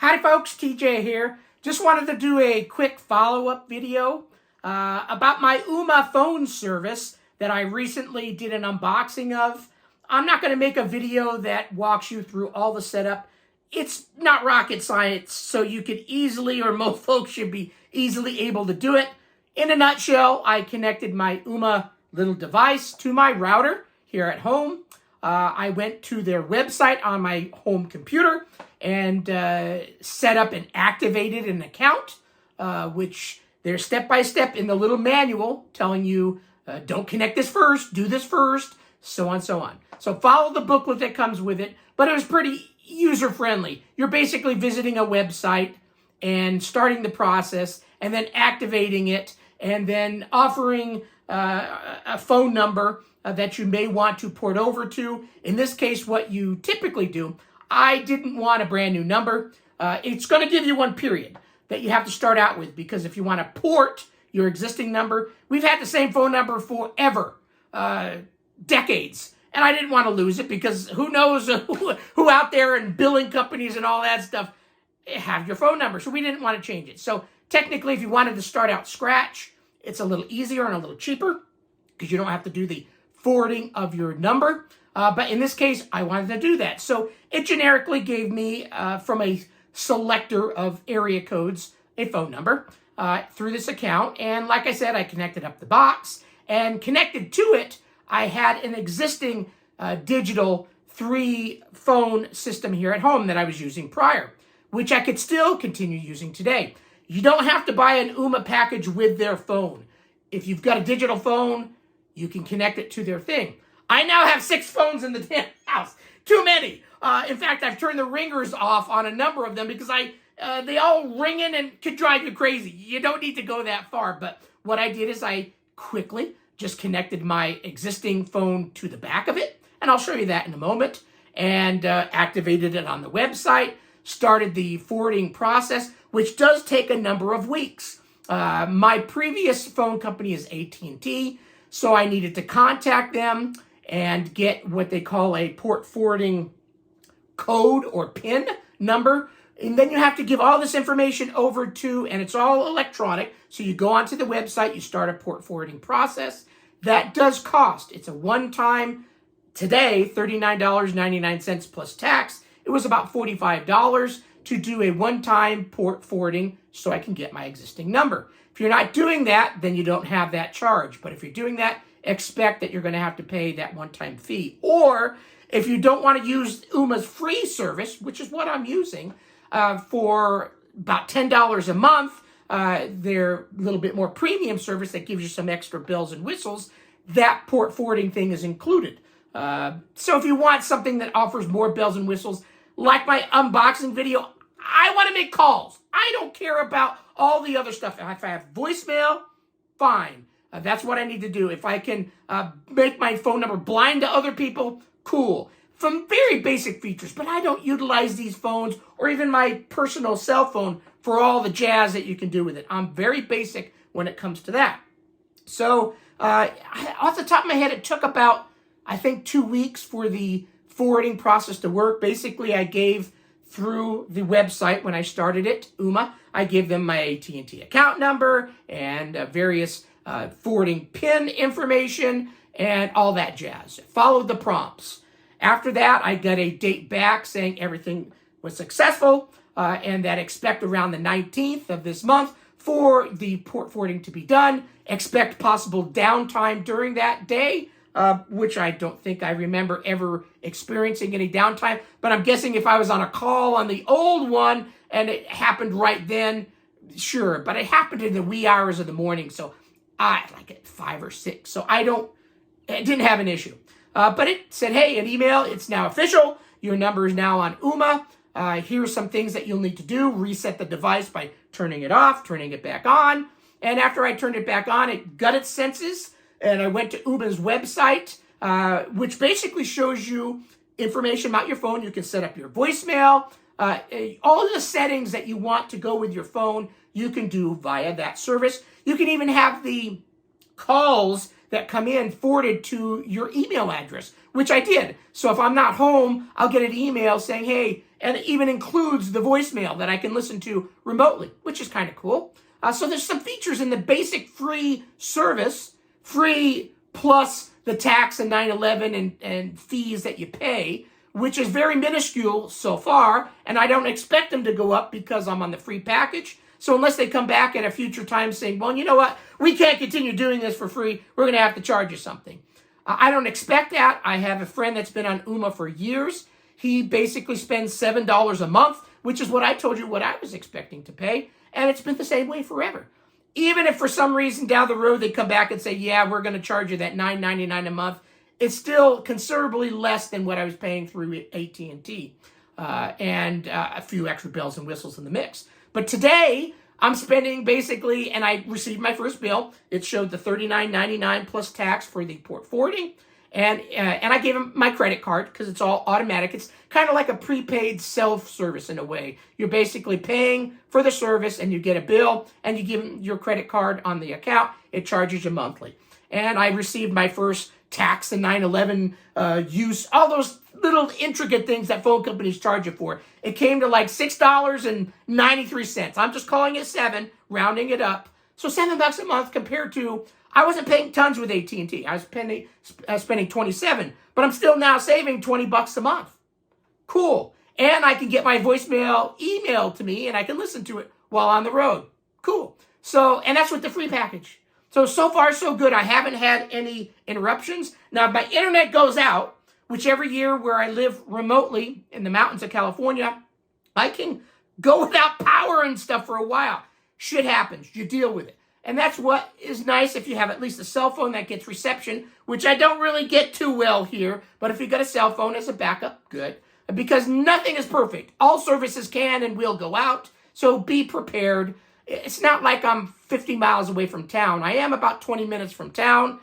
Howdy folks, TJ here. Just wanted to do a quick follow-up video about my Ooma phone service that I recently did an unboxing of. I'm not going to make a video that walks you through all the setup. It's not rocket science, so you could easily, or most folks should be easily able to do it. In a nutshell, I connected my Ooma little device to my router here at home. I went to their website on my home computer and set up and activated an account, which they're step-by-step in the little manual telling you, don't connect this first, do this first, so on, so on. So follow the booklet that comes with it, but it was pretty user-friendly. You're basically visiting a website and starting the process and then activating it and then offering a phone number that you may want to port over to. In this case, what you typically do, I didn't want a brand new number. It's going to give you one period that you have to start out with, because if you want to port your existing number, we've had the same phone number forever, decades. And I didn't want to lose it because who knows who out there in billing companies and all that stuff have your phone number. So we didn't want to change it. So technically, if you wanted to start out scratch, it's a little easier and a little cheaper because you don't have to do the forwarding of your number. But in this case, I wanted to do that. So it generically gave me, from a selector of area codes, a phone number through this account. And like I said, I connected up the box, and connected to it, I had an existing digital 3-phone system here at home that I was using prior, which I could still continue using today. You don't have to buy an Ooma package with their phone. If you've got a digital phone, you can connect it to their thing. I now have 6 phones in the damn house. Too many. In fact, I've turned the ringers off on a number of them because they all ringing and could drive you crazy. You don't need to go that far. But what I did is I quickly just connected my existing phone to the back of it, and I'll show you that in a moment, and activated it on the website, started the forwarding process, which does take a number of weeks. My previous phone company is AT&T, so I needed to contact them and get what they call a port forwarding code or PIN number. And then you have to give all this information over to, and it's all electronic. So you go onto the website, you start a port forwarding process. That does cost. It's a one-time, today, $39.99 plus tax. It was about $45 to do a one-time port forwarding so I can get my existing number. If you're not doing that, then you don't have that charge. But if you're doing that, expect that you're going to have to pay that one-time fee. Or if you don't want to use Ooma's free service, which is what I'm using, for about $10 a month, their little bit more premium service that gives you some extra bells and whistles, that port forwarding thing is included. So if you want something that offers more bells and whistles, like my unboxing video, I want to make calls. I don't care about all the other stuff. If I have voicemail, fine. That's what I need to do. If I can make my phone number blind to other people, cool. Some very basic features, but I don't utilize these phones or even my personal cell phone for all the jazz that you can do with it. I'm very basic when it comes to that. So off the top of my head, it took about, I think, 2 weeks for the forwarding process to work. Basically, I gave through the website when I started it, Ooma, I gave them my AT&T account number and various forwarding PIN information and all that jazz. Followed the prompts. After that, I got a date back saying everything was successful and that expect around the 19th of this month for the port forwarding to be done. Expect possible downtime during that day, which I don't think I remember ever experiencing any downtime. But I'm guessing if I was on a call on the old one and it happened right then, sure. But it happened in the wee hours of the morning, so like at 5 or 6. So I didn't have an issue. But it said, hey, an email, it's now official. Your number is now on Ooma. Here's some things that you'll need to do. Reset the device by turning it off, turning it back on. And after I turned it back on, it got its senses. And I went to Ooma's website, which basically shows you information about your phone. You can set up your voicemail. All of the settings that you want to go with your phone, you can do via that service. You can even have the calls that come in forwarded to your email address, which I did. So if I'm not home, I'll get an email saying, hey, And it even includes the voicemail that I can listen to remotely, which is kind of cool. So there's some features in the basic free service, free plus the tax and 9/11 and fees that you pay, which is very minuscule so far, and I don't expect them to go up because I'm on the free package. So unless they come back at a future time saying, well, you know what, we can't continue doing this for free, we're going to have to charge you something. I don't expect that. I have a friend that's been on Ooma for years. He basically spends $7 a month, which is what I told you what I was expecting to pay, and it's been the same way forever. Even if for some reason down the road they come back and say, yeah, we're going to charge you that $9.99 a month, it's still considerably less than what I was paying through AT&T, and a few extra bells and whistles in the mix. But today, I'm spending basically, and I received my first bill. It showed the $39.99 plus tax for the port forwarding, and I gave him my credit card because it's all automatic. It's kind of like a prepaid self-service in a way. You're basically paying for the service, and you get a bill, and you give him your credit card on the account. It charges you monthly. And I received my first tax and 9/11 use, all those little intricate things that phone companies charge you for. It came to like $6.93. I'm just calling it $7, rounding it up. So $7 a month compared to, I wasn't paying tons with AT&T. I was spending $27, but I'm still now saving $20 a month. Cool. And I can get my voicemail emailed to me, and I can listen to it while on the road. Cool. So, and that's with the free package. So far, so good. I haven't had any interruptions. Now, if my internet goes out, which every year where I live remotely in the mountains of California, I can go without power and stuff for a while. Shit happens. You deal with it. And that's what is nice if you have at least a cell phone that gets reception, which I don't really get too well here. But if you got a cell phone as a backup, good. Because nothing is perfect. All services can and will go out. So be prepared. It's not like I'm 50 miles away from town. I am about 20 minutes from town.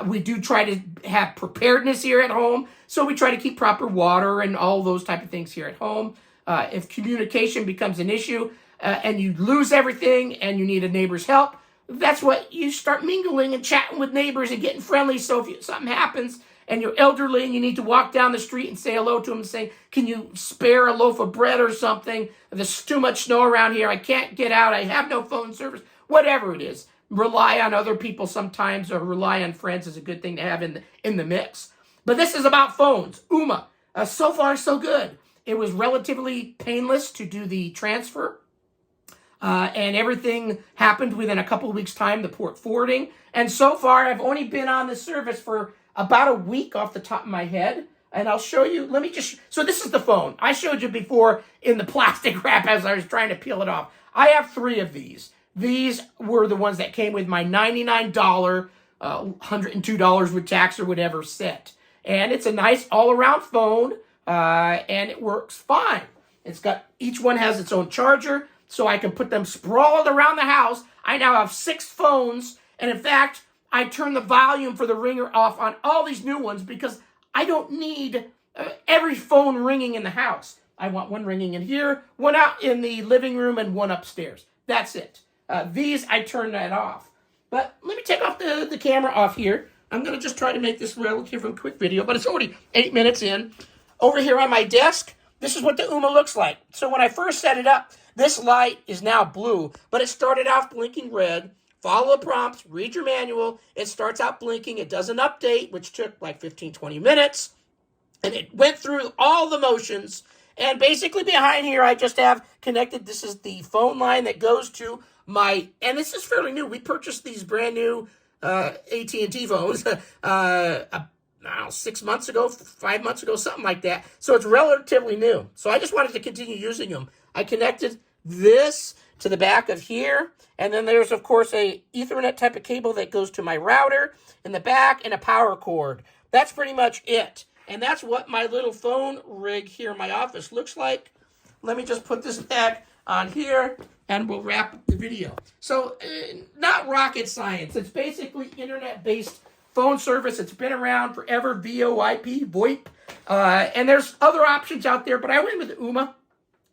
We do try to have preparedness here at home. So we try to keep proper water and all those type of things here at home. If communication becomes an issue and you lose everything and you need a neighbor's help, that's what you start mingling and chatting with neighbors and getting friendly. So if something happens and you're elderly and you need to walk down the street and say hello to them and say, can you spare a loaf of bread or something? There's too much snow around here. I can't get out. I have no phone service. Whatever it is. Rely on other people sometimes, or rely on friends is a good thing to have in the mix. But this is about phones. Ooma. So far, so good. It was relatively painless to do the transfer. And everything happened within a couple of weeks' time, the port forwarding. And so far, I've only been on the service for about a week off the top of my head. And I'll show you. So this is the phone. I showed you before in the plastic wrap as I was trying to peel it off. I have 3 of these. These were the ones that came with my $99, $102 with tax or whatever set. And it's a nice all-around phone, and it works fine. Each one has its own charger, so I can put them sprawled around the house. I now have 6 phones, and in fact, I turn the volume for the ringer off on all these new ones because I don't need every phone ringing in the house. I want one ringing in here, one out in the living room, and one upstairs. That's it. These, I turn that off. But let me take off the camera off here. I'm going to just try to make this relatively quick video, but it's already 8 minutes in. Over here on my desk, this is what the Ooma looks like. So when I first set it up, this light is now blue, but it started off blinking red. Follow the prompts, read your manual. It starts out blinking. It does an update, which took like 15, 20 minutes. And it went through all the motions. And basically behind here, I just have connected. This is the phone line that goes to and this is fairly new. We purchased these brand new AT&T phones 6 months ago, 5 months ago, something like that. So it's relatively new. So I just wanted to continue using them. I connected this to the back of here. And then there's, of course, a Ethernet type of cable that goes to my router in the back and a power cord. That's pretty much it. And that's what my little phone rig here in my office looks like. Let me just put this back on here and we'll wrap up the video. So, not rocket science. It's basically internet-based phone service. It's been around forever, VoIP. And there's other options out there, but I went with Ooma.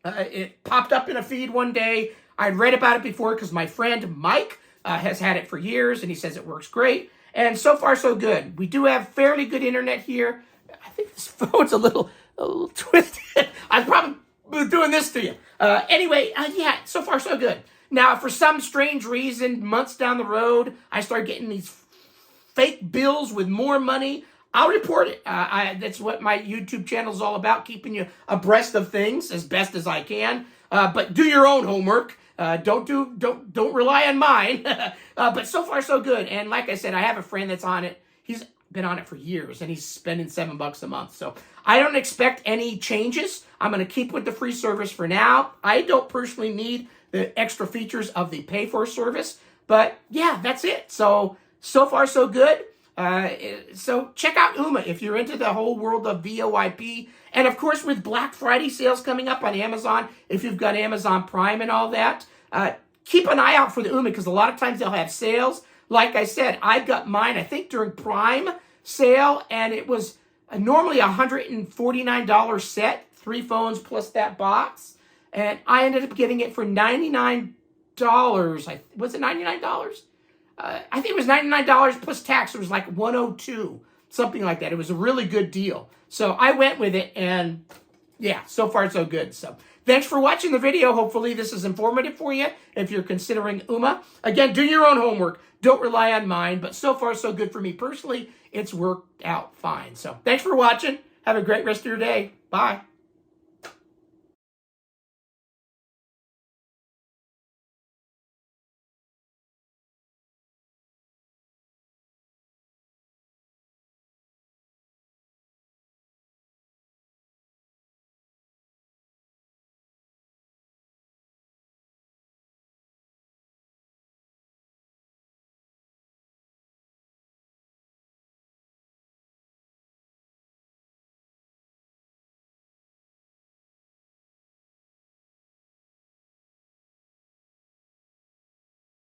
It popped up in a feed one day. I'd read about it before because my friend Mike has had it for years, and he says it works great. And so far, so good. We do have fairly good internet here. I think this phone's a little twisted. I probably doing this to you. Anyway, yeah, so far so good. Now, for some strange reason, months down the road, I start getting these fake bills with more money. I'll report it. That's what my YouTube channel is all about, keeping you abreast of things as best as I can. But do your own homework. Don't rely on mine. But so far so good. And like I said, I have a friend that's on it. He's been on it for years, and he's spending $7 a month. So I don't expect any changes. I'm going to keep with the free service for now. I don't personally need the extra features of the pay-for service. But yeah, that's it. So far so good. So check out Ooma if you're into the whole world of VoIP. And of course, with Black Friday sales coming up on Amazon, if you've got Amazon Prime and all that, keep an eye out for the Ooma, because a lot of times they'll have sales. Like I said, I got mine, I think, during Prime sale, and it was normally a $149 set, 3 phones plus that box. And I ended up getting it for $99. Was it $99? I think it was $99 plus tax. It was like $102, something like that. It was a really good deal. So I went with it, and yeah, so far so good. So thanks for watching the video. Hopefully this is informative for you if you're considering Ooma. Again, do your own homework. Don't rely on mine, but so far so good for me personally. It's worked out fine. So thanks for watching. Have a great rest of your day. Bye.